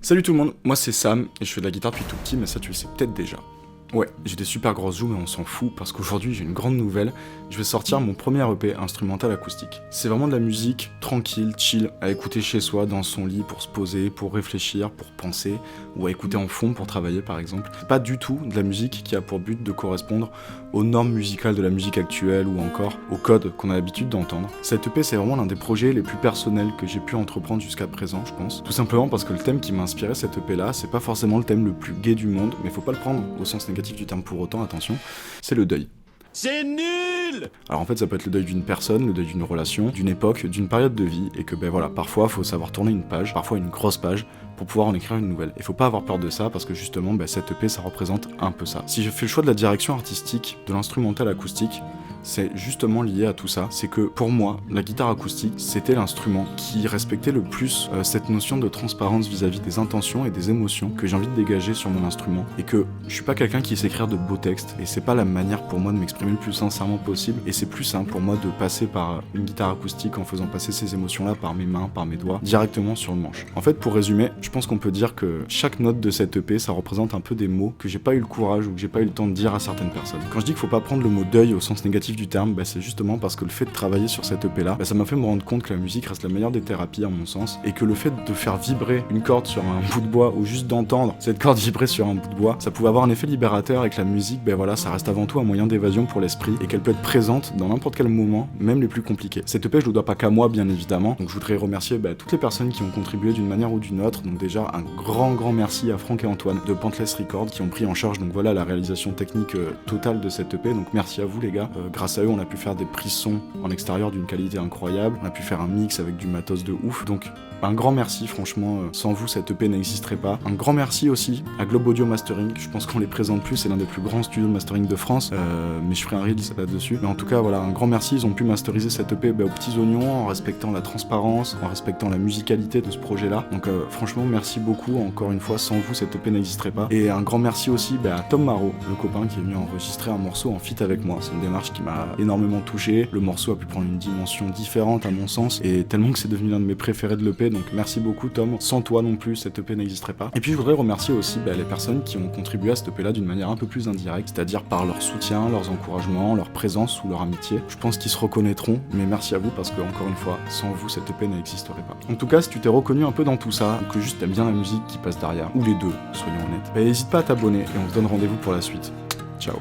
Salut tout le monde, moi c'est Sam et je fais de la guitare depuis tout petit, mais ça tu le sais peut-être déjà. Ouais, j'ai des super grosses joues mais on s'en fout parce qu'aujourd'hui j'ai une grande nouvelle, je vais sortir mon premier EP instrumental acoustique. C'est vraiment de la musique tranquille, chill, à écouter chez soi, dans son lit, pour se poser, pour réfléchir, pour penser, ou à écouter en fond pour travailler par exemple. C'est pas du tout de la musique qui a pour but de correspondre aux normes musicales de la musique actuelle ou encore aux codes qu'on a l'habitude d'entendre. Cet EP c'est vraiment l'un des projets les plus personnels que j'ai pu entreprendre jusqu'à présent je pense. Tout simplement parce que le thème qui m'a inspiré cet EP là, c'est pas forcément le thème le plus gai du monde, mais faut pas le prendre au sens négatif du terme pour autant, attention, c'est le deuil. C'est nul! Alors en fait ça peut être le deuil d'une personne, le deuil d'une relation, d'une époque, d'une période de vie, et que ben voilà, parfois faut savoir tourner une page, parfois une grosse page, pour pouvoir en écrire une nouvelle. Et faut pas avoir peur de ça parce que justement cette EP ça représente un peu ça. Si je fais le choix de la direction artistique, de l'instrumental acoustique, c'est justement lié à tout ça. C'est que pour moi, la guitare acoustique, c'était l'instrument qui respectait le plus cette notion de transparence vis-à-vis des intentions et des émotions que j'ai envie de dégager sur mon instrument. Et que je suis pas quelqu'un qui sait écrire de beaux textes, et c'est pas la manière pour moi de m'exprimer le plus sincèrement possible, et c'est plus simple pour moi de passer par une guitare acoustique en faisant passer ces émotions-là par mes mains, par mes doigts, directement sur le manche. En fait, pour résumer, je pense qu'on peut dire que chaque note de cette EP, ça représente un peu des mots que j'ai pas eu le courage ou que j'ai pas eu le temps de dire à certaines personnes. Quand je dis qu'il faut pas prendre le mot deuil au sens négatif du terme, c'est justement parce que le fait de travailler sur cette EP là, ça m'a fait me rendre compte que la musique reste la meilleure des thérapies à mon sens, et que le fait de faire vibrer une corde sur un bout de bois ou juste d'entendre cette corde vibrer sur un bout de bois, ça pouvait avoir un effet libérateur, et que la musique, ça reste avant tout un moyen d'évasion pour l'esprit, et qu'elle peut être présente dans n'importe quel moment, même les plus compliqués. Cette EP je le dois pas qu'à moi bien évidemment, donc je voudrais remercier toutes les personnes qui ont contribué d'une manière ou d'une autre. Donc déjà un grand merci à Franck et Antoine de Pantless Records qui ont pris en charge la réalisation technique totale de cette EP, donc merci à vous les gars. Grâce à eux on a pu faire des prises son en extérieur d'une qualité incroyable, on a pu faire un mix avec du matos de ouf, donc un grand merci franchement, sans vous cette EP n'existerait pas. Un grand merci aussi à Globe Audio Mastering, je pense qu'on les présente plus, c'est l'un des plus grands studios de mastering de France, mais je ferai un reel là-dessus, mais en tout cas voilà, un grand merci, ils ont pu masteriser cette EP aux petits oignons, en respectant la transparence, en respectant la musicalité de ce projet là, donc franchement merci beaucoup, encore une fois, sans vous cette EP n'existerait pas. Et un grand merci aussi à Tom Marot, le copain qui est venu enregistrer un morceau en feat avec moi, c'est une démarche qui m'a énormément touché, le morceau a pu prendre une dimension différente à mon sens, et tellement que c'est devenu l'un de mes préférés de l'EP, donc merci beaucoup Tom, sans toi non plus cette EP n'existerait pas. Et puis je voudrais remercier aussi les personnes qui ont contribué à cette EP là d'une manière un peu plus indirecte, c'est-à-dire par leur soutien, leurs encouragements, leur présence ou leur amitié. Je pense qu'ils se reconnaîtront, mais merci à vous parce que encore une fois, sans vous cette EP n'existerait pas. En tout cas, si tu t'es reconnu un peu dans tout ça, ou que juste t'aimes bien la musique qui passe derrière, ou les deux, soyons honnêtes, n'hésite pas à t'abonner et on se donne rendez-vous pour la suite. Ciao.